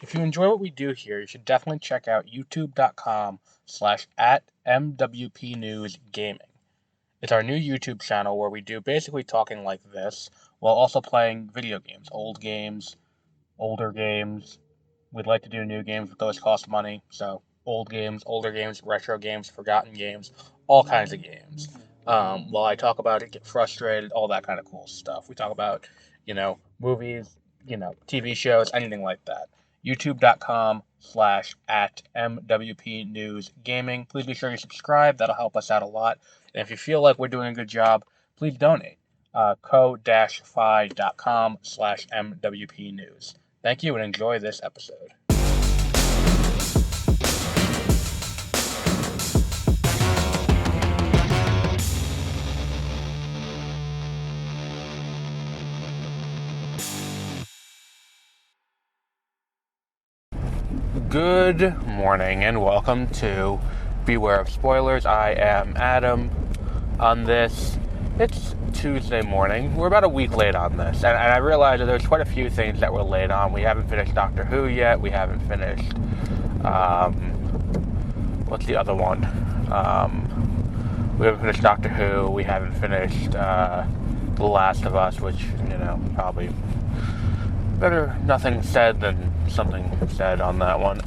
If you enjoy what we do here, you should definitely check out youtube.com/@MWPNewsGaming. It's our new YouTube channel where we do basically talking like this while also playing video games, old games, older games. We'd like to do new games, but those cost money. So old games, older games, retro games, forgotten games, all kinds of games. While I talk about it, get frustrated, all that kind of cool stuff. We talk about, movies, TV shows, anything like that. youtube.com/@MWPNewsGaming. Please be sure you subscribe. That'll help us out a lot. And if you feel like we're doing a good job, please donate. co-fi.com/MWPnews. Thank you and enjoy this episode. Good morning and welcome to Beware of Spoilers. I am Adam. On this, it's Tuesday morning. We're about a week late on this, and I realize that there's quite a few things that we're late on. We haven't finished Doctor Who yet. We haven't finished, what's the other one? We haven't finished Doctor Who. We haven't finished The Last of Us, which, probably better nothing said than something said on that one.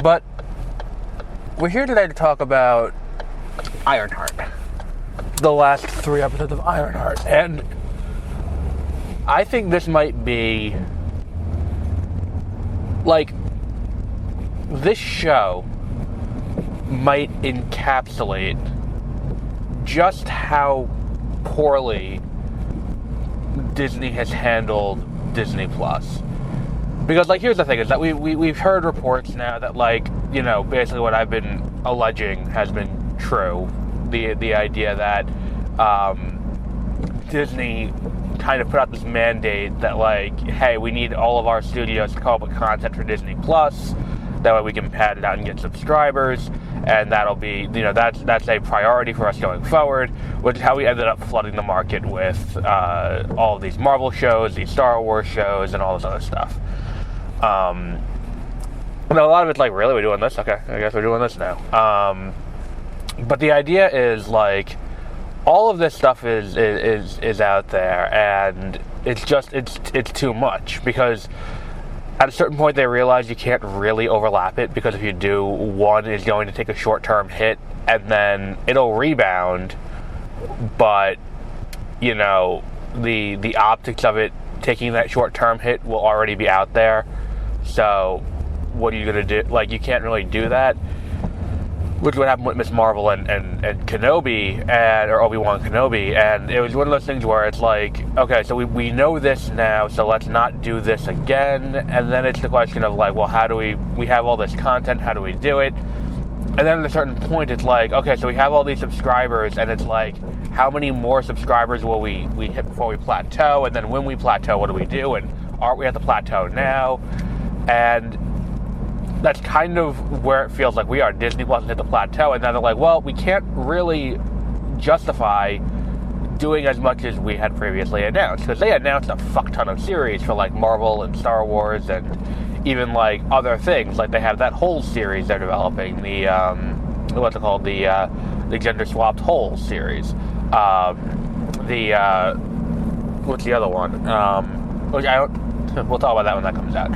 But we're here today to talk about Ironheart. The last 3 episodes of Ironheart. And I think this might be, this show might encapsulate just how poorly Disney has handled Disney Plus. Because, here's the thing, is that we've heard reports now that, basically what I've been alleging has been true. The idea that Disney kind of put out this mandate that, hey, we need all of our studios to come up with content for Disney Plus. That way we can pad it out and get subscribers. And that'll be, that's a priority for us going forward, which is how we ended up flooding the market with all of these Marvel shows, these Star Wars shows, and all this other stuff. A lot of it's really, we're doing this? Okay, I guess we're doing this now. But the idea is, all of this stuff is out there, and it's just, it's too much, because at a certain point, they realize you can't really overlap it, because if you do, one is going to take a short-term hit, and then it'll rebound, but, the optics of it taking that short-term hit will already be out there. So, what are you going to do? You can't really do that. Which is what happened with Ms. Marvel and Kenobi, or Obi-Wan Kenobi, and it was one of those things where it's okay, so we know this now, so let's not do this again, and then it's the question of, well, how do we have all this content, how do we do it? And then at a certain point, it's okay, so we have all these subscribers, and it's how many more subscribers will we hit before we plateau, and then when we plateau, what do we do, and aren't we at the plateau now? And that's kind of where it feels like we are. Disney wasn't hit the plateau, and now they're well, we can't really justify doing as much as we had previously announced, because they announced a fuck ton of series for Marvel and Star Wars, and even other things. They have that whole series they're developing, the what's it called, the gender swapped whole series. What's the other one? Which we'll talk about that when that comes out.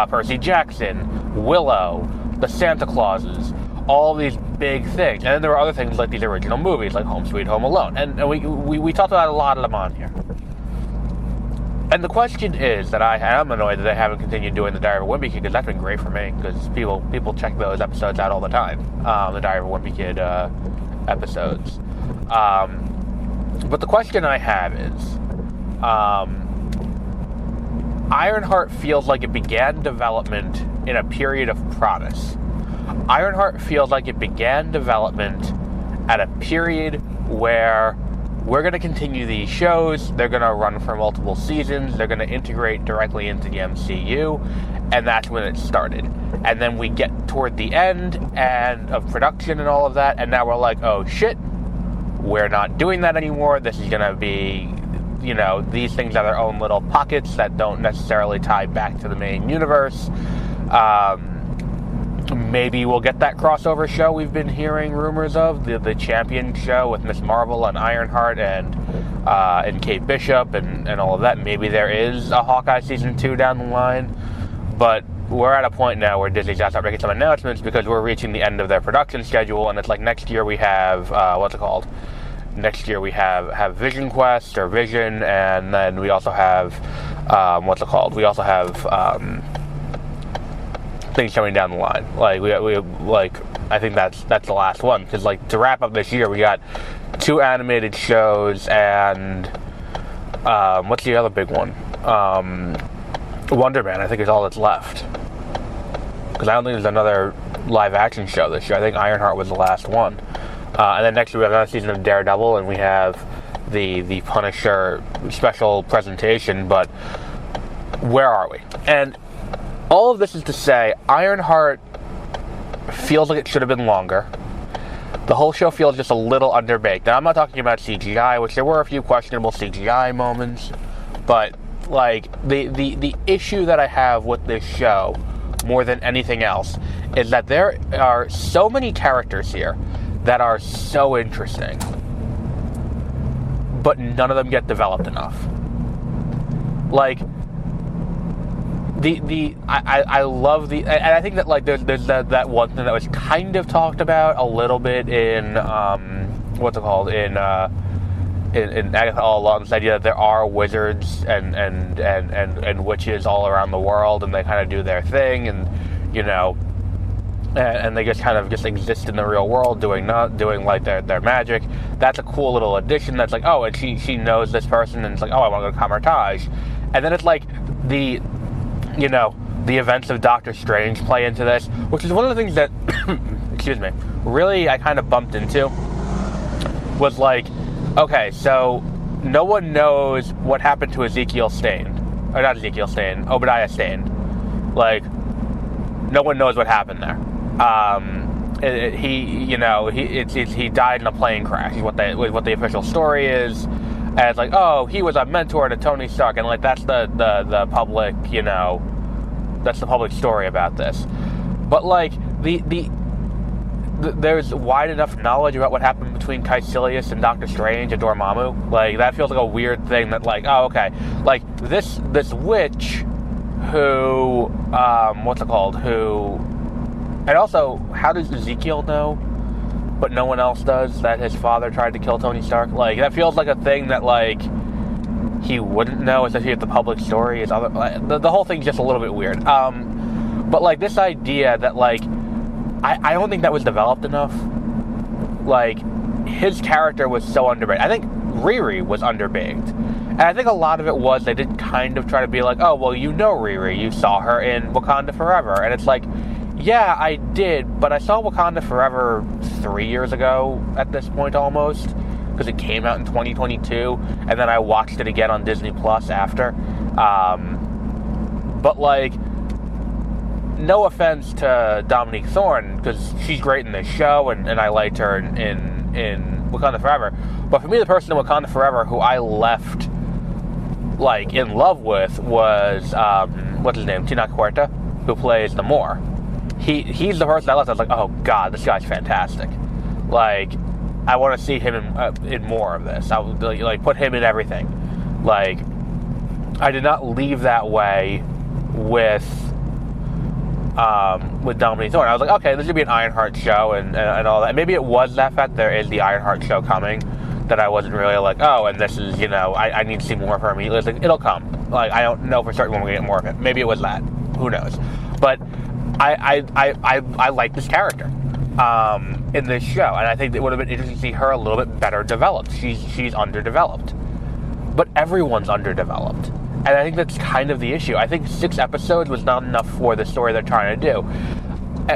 Percy Jackson, Willow, the Santa Clauses, all these big things. And then there were other things like these original movies, like Home Sweet Home Alone. And we talked about a lot of them on here. And the question is that I'm annoyed that they haven't continued doing the Diary of a Wimpy Kid, because that's been great for me, because people check those episodes out all the time, the Diary of a Wimpy Kid episodes. But the question I have is, Ironheart feels like it began development in a period of promise. Ironheart feels like it began development at a period where we're going to continue these shows, they're going to run for multiple seasons, they're going to integrate directly into the MCU, and that's when it started. And then we get toward the end of production and all of that, and now we're oh shit, we're not doing that anymore. This is going to be these things are their own little pockets that don't necessarily tie back to the main universe. Maybe we'll get that crossover show we've been hearing rumors of, the Champion show with Miss Marvel and Ironheart and Kate Bishop and all of that. Maybe there is a Hawkeye season 2 down the line, but we're at a point now where Disney's got to start making some announcements because we're reaching the end of their production schedule, and it's like next year we have Next year we have Vision Quest or Vision, and then we also have We also have things coming down the line. I think that's the last one, because to wrap up this year we got 2 animated shows and what's the other big one? Wonder Man, I think, is all that's left, because I don't think there's another live action show this year. I think Ironheart was the last one, and then next year we have another season of Daredevil, and we have the Punisher special presentation. But where are we? And all of this is to say, Ironheart feels like it should have been longer. The whole show feels just a little underbaked. Now, I'm not talking about CGI, which there were a few questionable CGI moments, but the issue that I have with this show, more than anything else, is that there are so many characters here that are so interesting, but none of them get developed enough. I love and I think that there's that one thing that was kind of talked about a little bit in in Agatha All Along, this idea that there are wizards and witches all around the world, and they kind of do their thing, and and they just exist in the real world doing their magic. That's a cool little addition. That's and she knows this person, and it's I want to go to Camartage. And then it's the events of Doctor Strange play into this, which is one of the things that excuse me, really I kind of bumped into, was okay, so no one knows what happened to Obadiah Stane. No one knows what happened there. He died in a plane crash, is what the official story is. And it's he was a mentor to Tony Stark, and that's the public, that's the public story about this. But there's wide enough knowledge about what happened between Caecilius and Doctor Strange and Dormammu. That feels like a weird thing that this witch who and also, how does Ezekiel know, but no one else does, that his father tried to kill Tony Stark? That feels like a thing that he wouldn't know, especially if the public story is other. The whole thing's just a little bit weird. But this idea that I don't think that was developed enough. His character was so underbaked. I think Riri was underbaked. And I think a lot of it was they did kind of try to be Riri, you saw her in Wakanda Forever. And it's yeah, I did, but I saw Wakanda Forever 3 years ago at this point almost, because it came out in 2022, and then I watched it again on Disney Plus after. But no offense to Dominique Thorne, because she's great in this show, and I liked her in Wakanda Forever. But for me, the person in Wakanda Forever who I left in love with was what's his name, Tenoch Huerta, who plays Namor. He's the person I left. I was oh god, this guy's fantastic. I want to see him in more of this. I would put him in everything. I did not leave that way with Dominique Thorne. I was okay, this should be an Ironheart show and all that. Maybe it was that fact there is the Ironheart show coming, that I wasn't really and this is, I need to see more of her immediately. It'll come. I don't know for certain when we get more of it. Maybe it was that. Who knows? But I like this character in this show, and I think it would have been interesting to see her a little bit better developed. She's underdeveloped, but everyone's underdeveloped, and I think that's kind of the issue. I think 6 episodes was not enough for the story they're trying to do.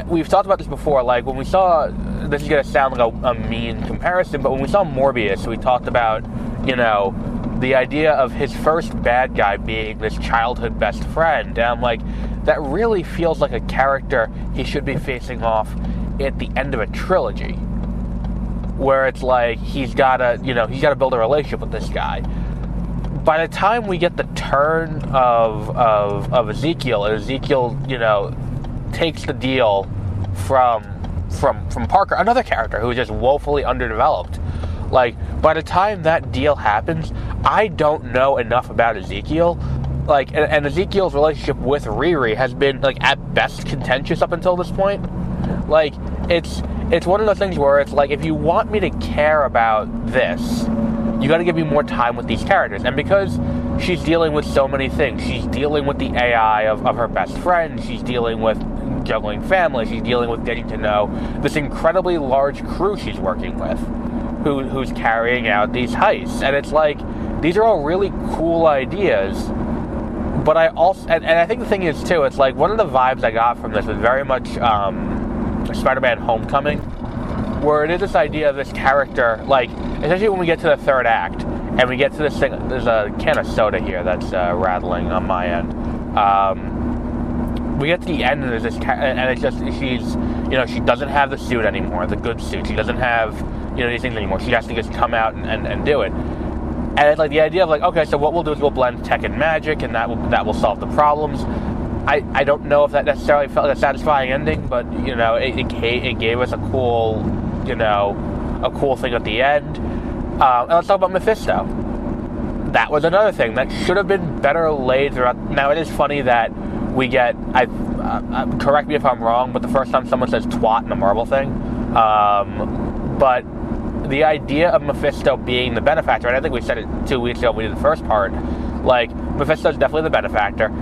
We've talked about this before. When we saw, this is going to sound like a mean comparison, but when we saw Morbius, we talked about the idea of his first bad guy being this childhood best friend, and I'm that really feels like a character he should be facing off at the end of a trilogy, where it's he's got to build a relationship with this guy. by the time we get the turn of Ezekiel, takes the deal from Parker, another character who is just woefully underdeveloped. Like, by the time that deal happens, I don't know enough about Ezekiel. Like, and Ezekiel's relationship with Riri has been, like, at best contentious up until this point. Like, it's one of those things where it's like, if you want me to care about this, you gotta give me more time with these characters. And because she's dealing with so many things, she's dealing with the AI of her best friend, she's dealing with juggling family, she's dealing with getting to know this incredibly large crew she's working with, who's carrying out these heists. And it's like, these are all really cool ideas, but I also, and I think the thing is too, it's like, one of the vibes I got from this was very much Spider-Man Homecoming, where it is this idea of this character, like, especially when we get to the third act, and we get to this thing, there's a can of soda here that's rattling on my end. We get to the end, and there's this, and it's just, she doesn't have the suit anymore, the good suit. She doesn't have, these things anymore. She has to just come out and do it. And it's like the idea of like, okay, so what we'll do is we'll blend tech and magic, and that will solve the problems. I don't know if that necessarily felt like a satisfying ending, but it gave us a cool thing at the end. And let's talk about Mephisto. That was another thing that should have been better laid throughout. Now, it is funny that we get, correct me if I'm wrong, but the first time someone says twat in a Marvel thing, but the idea of Mephisto being the benefactor, and I think we said it 2 weeks ago when we did the first part, like, Mephisto's definitely the benefactor.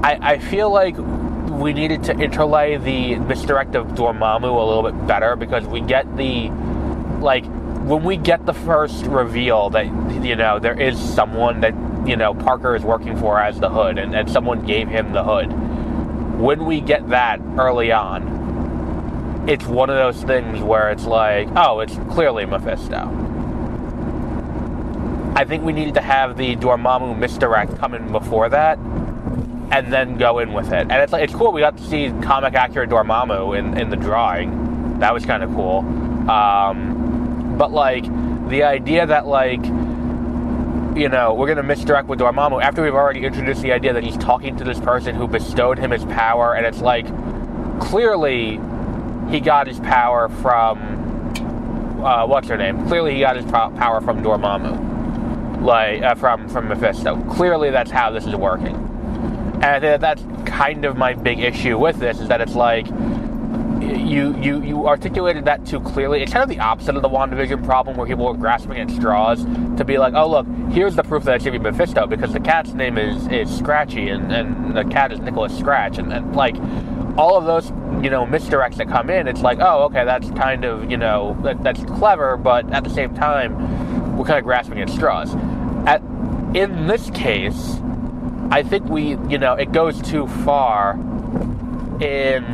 I feel like we needed to interlay the misdirect of Dormammu a little bit better, because we get when we get the first reveal that, there is someone that, Parker is working for as the Hood, and someone gave him the Hood. When we get that early on, it's one of those things where it's like, oh, it's clearly Mephisto. I think we needed to have the Dormammu misdirect come in before that, and then go in with it. And it's cool, we got to see comic accurate Dormammu in the drawing. That was kind of cool. But, like, the idea that, like, we're going to misdirect with Dormammu after we've already introduced the idea that he's talking to this person who bestowed him his power, and it's like, clearly he got his power from, what's her name? Clearly he got his power from Dormammu. Like, from Mephisto. Clearly that's how this is working. And I think that's kind of my big issue with this, is that it's like, you articulated that too clearly. It's kind of the opposite of the WandaVision problem, where people were grasping at straws to be like, oh, look, here's the proof that it should be Mephisto, because the cat's name is Scratchy, and the cat is Nicholas Scratch, and like, all of those, misdirects that come in, it's like, oh, okay, that's kind of, that's clever, but at the same time, we're kind of grasping at straws. In this case, I think it goes too far in,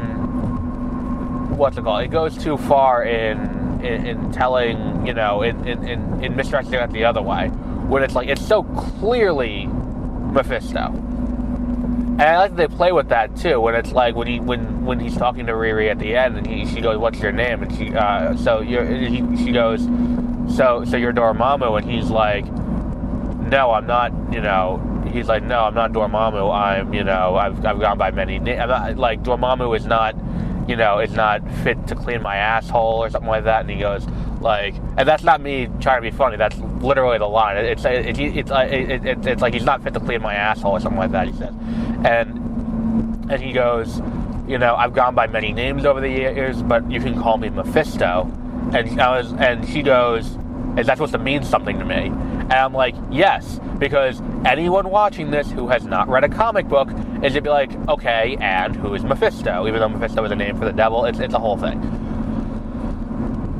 it goes too far in telling, in misdirecting it the other way, when it's like, it's so clearly Mephisto. And I like that they play with that too, when it's like, when he's talking to Riri at the end, and she goes, what's your name? And she goes, so you're Dormammu, and he's like, no, I'm not, he's like, no, I'm not Dormammu, I've gone by many names. Like, Dormammu is not, is not fit to clean my asshole or something like that. And he goes, like, and that's not me trying to be funny, that's literally the line. It's like, he's not fit to clean my asshole or something like that, he says. And he goes, I've gone by many names over the years, but you can call me Mephisto. And she goes, is that supposed to mean something to me? And I'm like, yes, because anyone watching this who has not read a comic book is to be like, okay, and who is Mephisto? Even though Mephisto is a name for the devil, it's a whole thing.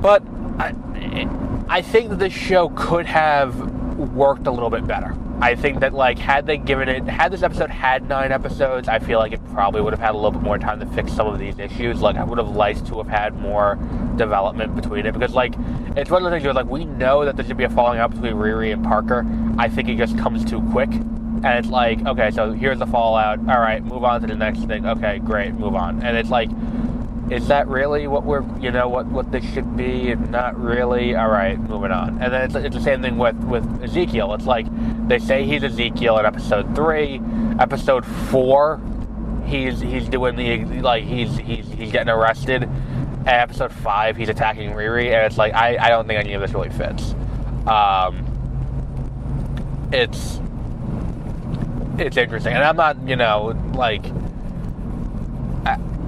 But I think that this show could have worked a little bit better. I think that, like, had this episode had 9 episodes, I feel like it probably would have had a little bit more time to fix some of these issues. Like, I would have liked to have had more development between it, because, like, it's one of the things where, like, we know that there should be a falling out between Riri and Parker. I think it just comes too quick, and it's like, okay, so here's the fallout, alright, move on to the next thing, okay, great, move on. And it's like, is that really what we're, what this should be? Not really. All right, moving on. And then it's the same thing with Ezekiel. It's like, they say he's Ezekiel in episode 3. Episode 4, he's doing he's getting arrested. And episode 5, he's attacking Riri, and it's like I don't think any of this really fits. It's interesting, and I'm not,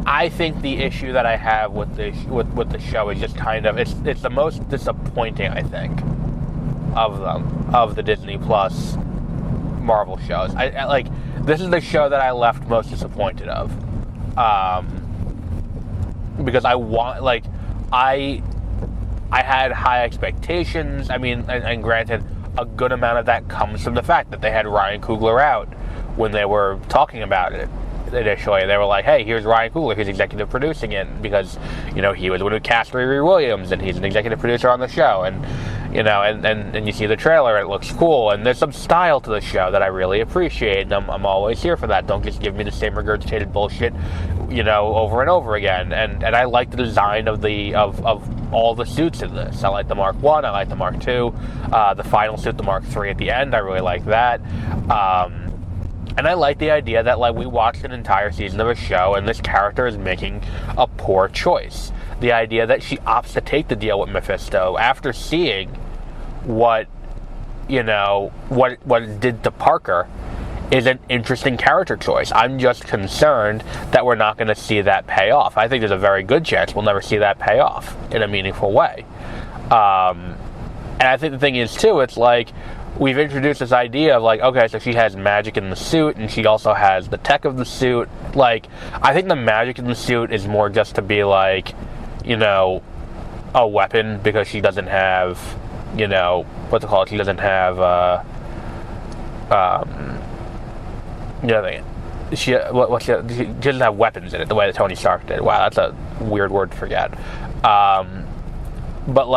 I think the issue that I have with the show is just kind of it's the most disappointing, I think, of the Disney Plus Marvel shows. I this is the show that I left most disappointed of, because I had high expectations. I mean, and granted, a good amount of that comes from the fact that they had Ryan Coogler out when they were talking about it initially. They were like, hey, here's Ryan Coogler, he's executive producing it, because, he was the one who cast Riri Williams, and he's an executive producer on the show, and, and you see the trailer, and it looks cool, and there's some style to the show that I really appreciate, and I'm always here for that. Don't just give me the same regurgitated bullshit, over and over again, and I like the design of all the suits in this. I like the Mark 1, I like the Mark 2, the final suit, the Mark 3 at the end, I really like that, and I like the idea that, we watched an entire season of a show, and this character is making a poor choice. The idea that she opts to take the deal with Mephisto after seeing what it did to Parker is an interesting character choice. I'm just concerned that we're not going to see that pay off. I think there's a very good chance we'll never see that pay off in a meaningful way. And I think the thing is, too, it's we've introduced this idea of okay, so she has magic in the suit, and she also has the tech of the suit. I think the magic in the suit is more just to be a weapon, because she doesn't have, what's it called? She doesn't have, she doesn't have weapons in it the way that Tony Stark did. Wow, that's a weird word to forget. But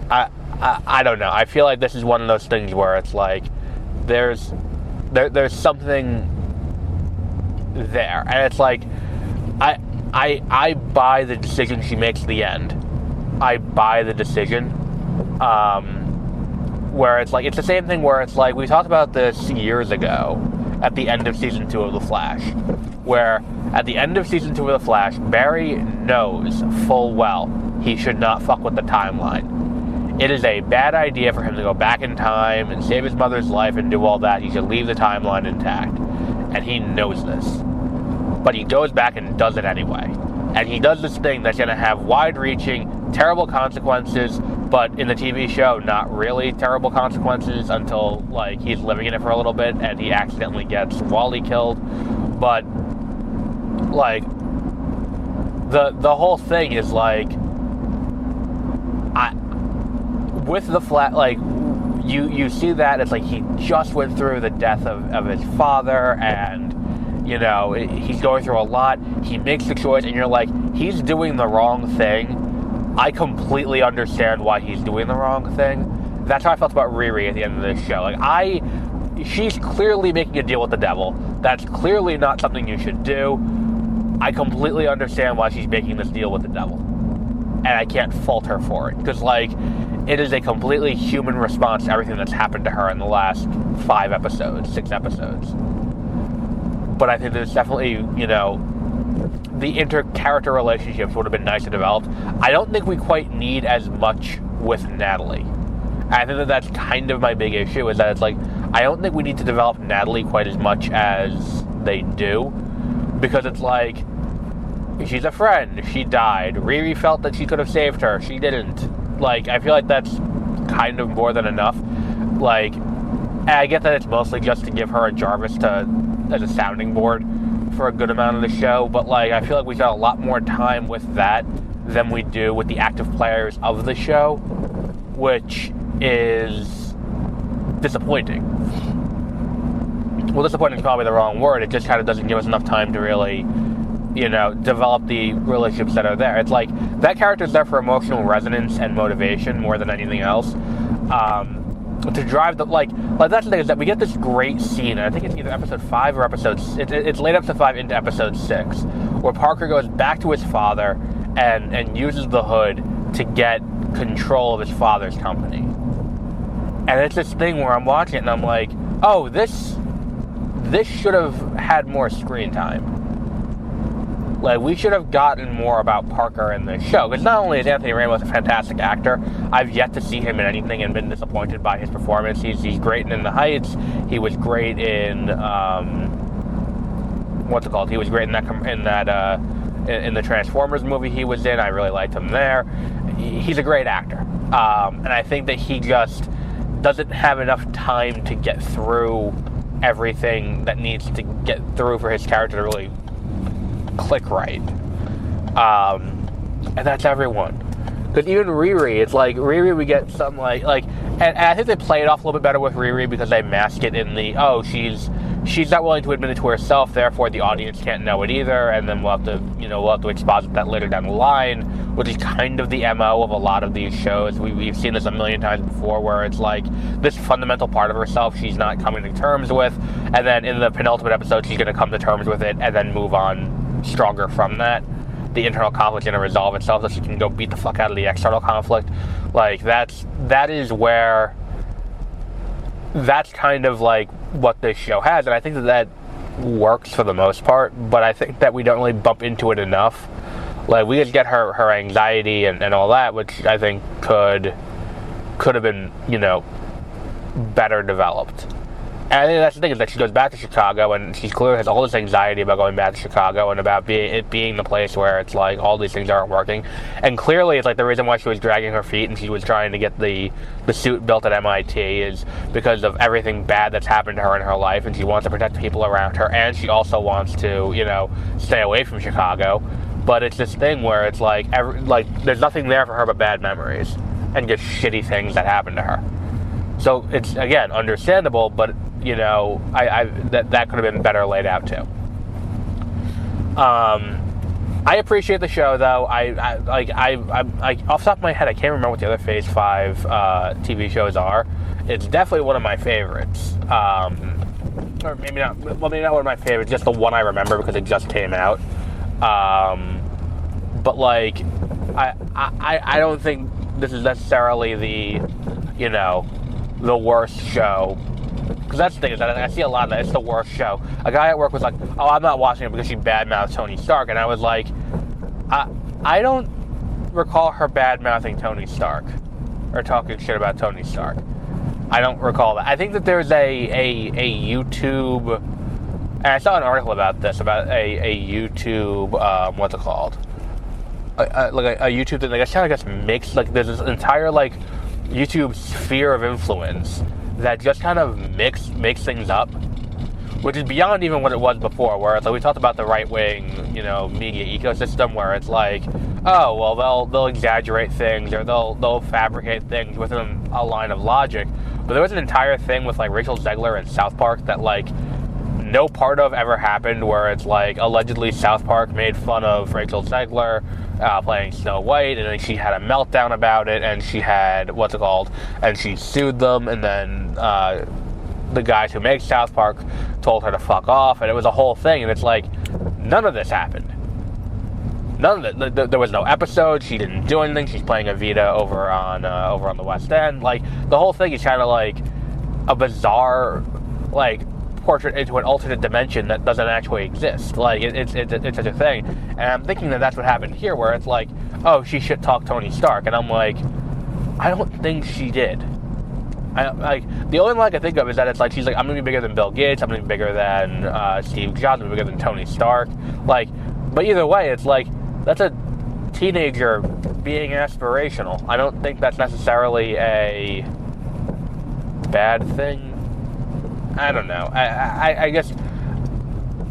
I don't know. I feel like this is one of those things where it's there's something there, and it's I buy the decision she makes at the end. I buy the decision, where it's it's the same thing where it's we talked about this years ago at the end of season 2 of The Flash, where at the end of season 2 of The Flash, Barry knows full well he should not fuck with the timeline. It is a bad idea for him to go back in time and save his mother's life and do all that. He should leave the timeline intact. And he knows this. But he goes back and does it anyway. And he does this thing that's going to have wide-reaching, terrible consequences, but in the TV show, not really terrible consequences until, he's living in it for a little bit and he accidentally gets Wally killed. But, the whole thing is, with the you see that it's he just went through the death of his father, and he's going through a lot. He makes the choice, and you're he's doing the wrong thing. I completely understand why he's doing the wrong thing. That's how I felt about Riri at the end of this show. She's clearly making a deal with the devil. That's clearly not something you should do. I completely understand why she's making this deal with the devil, and I can't fault her for it, because it is a completely human response to everything that's happened to her in the last 6 episodes. But I think there's definitely, the inter-character relationships would have been nice to develop. I don't think we quite need as much with Natalie. And I think that's kind of my big issue, is that it's I don't think we need to develop Natalie quite as much as they do, because it's she's a friend, she died. Riri felt that she could have saved her, she didn't. I feel like that's kind of more than enough. And I get that it's mostly just to give her a Jarvis as a sounding board for a good amount of the show, but I feel like we got a lot more time with that than we do with the active players of the show, which is disappointing. Well, disappointing is probably the wrong word. It just kind of doesn't give us enough time to really develop the relationships that are there. It's that character's there for emotional resonance and motivation more than anything else. To drive the, that's the thing, is that we get this great scene, and I think it's either episode 5 or it's late episode 5 into episode 6, where Parker goes back to his father and uses the hood to get control of his father's company. And it's this thing where I'm watching it and I'm oh, this should have had more screen time. Like, we should have gotten more about Parker in this show. Because not only is Anthony Ramos a fantastic actor, I've yet to see him in anything and been disappointed by his performance. He's great in The Heights. He was great in what's it called? He was great in the Transformers movie he was in. I really liked him there. He's a great actor, and I think that he just doesn't have enough time to get through everything that needs to get through for his character to really click right. And that's everyone. Because even Riri, it's like, Riri, we get something and I think they play it off a little bit better with Riri because they mask it in the, oh, she's not willing to admit it to herself, therefore the audience can't know it either, and then we'll have to exposit that later down the line, which is kind of the MO of a lot of these shows. We've seen this a million times before, where it's like, this fundamental part of herself she's not coming to terms with, and then in the penultimate episode she's going to come to terms with it, and then move on stronger from that. The internal conflict's going to resolve itself so she can go beat the fuck out of the external conflict. Like, that's kind of like what this show has, and I think that works for the most part, but I think that we don't really bump into it enough. Like, we just get her anxiety and all that, which I think could have been, better developed. And I think that's the thing, is that she goes back to Chicago, and she clearly has all this anxiety about going back to Chicago and about it being the place where it's like all these things aren't working. And clearly it's like the reason why she was dragging her feet and she was trying to get the suit built at MIT is because of everything bad that's happened to her in her life, and she wants to protect the people around her, and she also wants to, stay away from Chicago. But it's this thing where it's like, there's nothing there for her but bad memories and just shitty things that happen to her. So it's, again, understandable, but that could have been better laid out too. I appreciate the show, though. I off the top of my head, I can't remember what the other Phase 5 TV shows are. It's definitely one of my favorites. Or maybe not. Well, maybe not one of my favorites. Just the one I remember because it just came out. But I don't think this is necessarily the worst show. Because that's the thing, is that I see a lot of that. It's the worst show. A guy at work was like, oh, I'm not watching it because she badmouthed Tony Stark. And I was like, I don't recall her badmouthing Tony Stark or talking shit about Tony Stark. I don't recall that. I think that there's a YouTube, and I saw an article about this, about a YouTube, what's it called? A YouTube thing, I guess makes, there's this entire, YouTube sphere of influence that just kind of makes things up, which is beyond even what it was before, where it's like we talked about the right-wing, media ecosystem, where it's like, oh, well, they'll exaggerate things, or they'll fabricate things within a line of logic. But there was an entire thing with, Rachel Zegler and South Park that, no part of ever happened, where it's allegedly South Park made fun of Rachel Zegler playing Snow White, and then she had a meltdown about it, and she had, and she sued them, and then the guys who make South Park told her to fuck off, and it was a whole thing, and it's none of this happened. None of it. There was no episode. She didn't do anything. She's playing Evita over on the West End. The whole thing is kind of a bizarre, portrait into an alternate dimension that doesn't actually exist. It's such a thing. And I'm thinking that that's what happened here, where it's oh, she shit-talked Tony Stark. And I'm I don't think she did. The only one I can think of is that it's she's I'm going to be bigger than Bill Gates, I'm going to be bigger than Steve Jobs, I'm going to be bigger than Tony Stark. But either way, it's that's a teenager being aspirational. I don't think that's necessarily a bad thing. I don't know. I guess,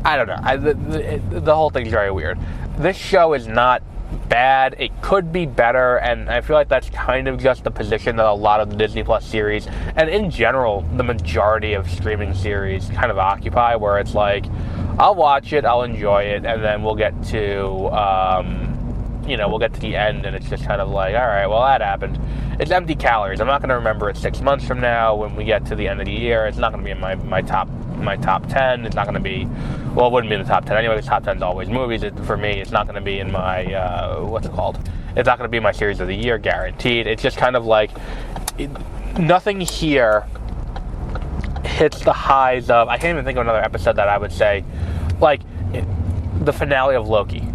I don't know. The whole thing's very weird. This show is not bad. It could be better, and I feel like that's kind of just the position that a lot of the Disney Plus series, and in general, the majority of streaming series kind of occupy, where it's I'll watch it, I'll enjoy it, and then we'll get to, we'll get to the end, and it's just kind of all right, well, that happened. It's empty calories. I'm not going to remember it 6 months from now when we get to the end of the year. It's not going to be in my top 10. It's not going to be, well, it wouldn't be in the top 10 anyway, because top 10 is always movies. For me, it's not going to be in my, It's not going to be my series of the year, guaranteed. It's just kind of nothing here hits the highs of, I can't even think of another episode that I would say, like, the finale of Loki,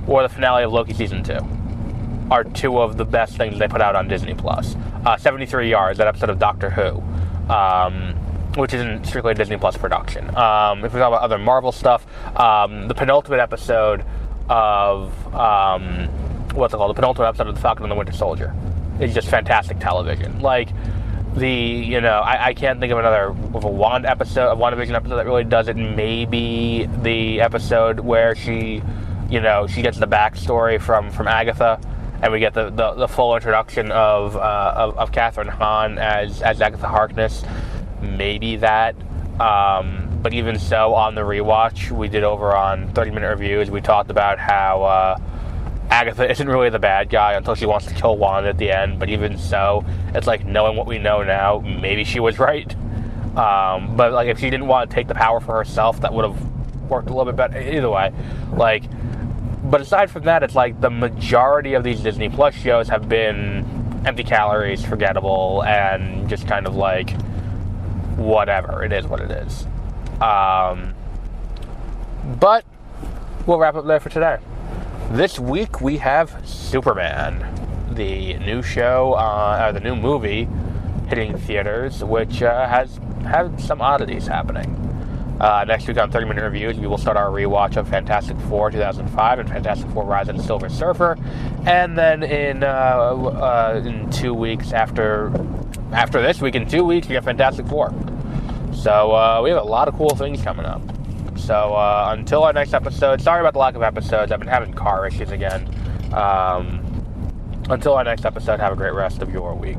or the finale of Loki Season 2, are two of the best things they put out on Disney+. 73 Yards, that episode of Doctor Who, which isn't strictly a Disney Plus production. If we talk about other Marvel stuff, the penultimate episode of, the penultimate episode of The Falcon and the Winter Soldier is just fantastic television. Like, I can't think of another of a WandaVision episode that really does it. Maybe the episode where she gets the backstory from Agatha, and we get the full introduction of Catherine Hahn as Agatha Harkness. Maybe that. But even so, on the rewatch we did over on 30-minute reviews, we talked about how Agatha isn't really the bad guy until she wants to kill Wanda at the end. But even so, it's like, knowing what we know now, maybe she was right. But like, if she didn't want to take the power for herself, that would have worked a little bit better. Either way, like. But aside from that, it's like the majority of these Disney Plus shows have been empty calories, forgettable, and just kind of like, whatever. It is what it is. But we'll wrap up there for today. This week we have Superman, the new show, the new movie hitting theaters, which has had some oddities happening. Next week on 30-minute reviews, we will start our rewatch of Fantastic Four 2005 and Fantastic Four Rise of the Silver Surfer, and then in 2 weeks after this week, in 2 weeks, we have Fantastic Four. So we have a lot of cool things coming up. So until our next episode, sorry about the lack of episodes. I've been having car issues again. Until our next episode, have a great rest of your week.